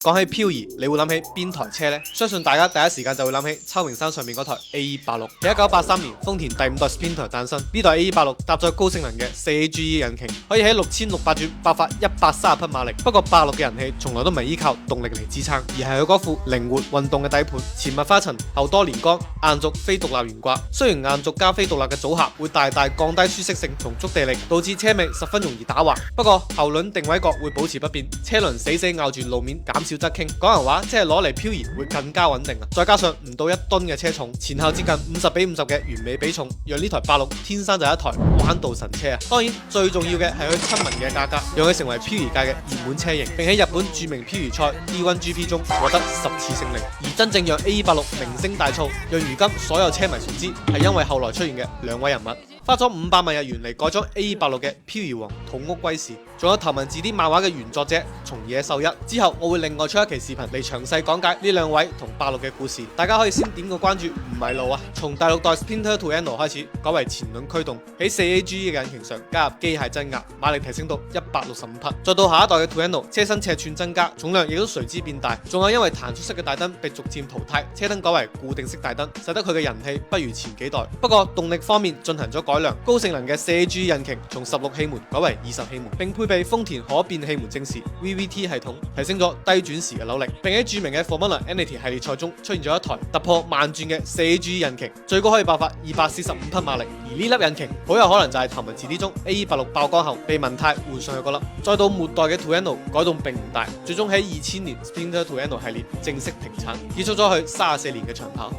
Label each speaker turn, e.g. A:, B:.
A: 講起漂移，你會諗起邊台車呢？相信大家第一時間就會諗起秋名山上面嗰台 AE86。喺1983年，豐田第5代 Sprinter 誕生。呢台 AE86 搭載高性能嘅 4AGE 引擎，可以喺6600轉爆發130匹馬力。不過86嘅人氣從來都唔係依靠動力嚟支撐，而係佢嗰副靈活運動嘅底盤，前麥花臣，後多連桿，硬軸非獨立懸掛。雖然硬軸加非獨立嘅組合會大大降低舒適性同觸地力，導致車尾十分容易打滑。不過後輪定位角會保持不變，車輪死死咬住路面，減少側傾。講人話，即係攞嚟漂移會更加穩定啊！再加上唔到1噸嘅車重，前後接近50:50嘅完美比重，讓呢台86天生就係一台彎道神車啊！當然最重要嘅係佢親民嘅價格，讓佢成為漂移界嘅熱門車型，並喺日本著名漂移賽 D1GP 中獲得10次勝利。而真正讓 AE86名聲大噪，讓如今所有車迷熟知，係因為後來出現嘅兩位人物。花咗500萬日元嚟改裝 AE86嘅漂移王土屋圭市，仲有頭文字 D 漫畫嘅原作者松野秀一。之後我會另外出一期視頻嚟詳細講解呢兩位同86嘅故事，大家可以先點個關注，唔係路啊！從第6代 Sprinter Tuono 開始，改為前輪驅動，喺 4AGE 嘅引擎上加入機械增壓，馬力提升到165匹。再到下一代嘅 Tuono，車身尺寸增加，重量亦都隨之變大。仲有因為彈出式嘅大燈被逐漸淘汰，車燈改為固定式大燈，使得佢嘅人氣不如前幾代。不過動力方面進行咗改良，高性能嘅 4AGE 引擎從16氣門改為20氣門，並配備豐田可變氣門正時 VVT 系統，提升咗低轉時嘅扭力，並喺著名嘅 Formula Entity 系列賽中出現咗一台突破萬轉嘅 4AGE 引擎，最高可以爆發245匹馬力。而呢粒引擎好有可能就係頭文字 D 中 AE86 爆缸後被文泰換上去嗰粒。再到末代嘅 Tuono 改動並唔大，最終喺2000年 Sprinter Tuono 系列正式停產，結束咗佢34年嘅長跑。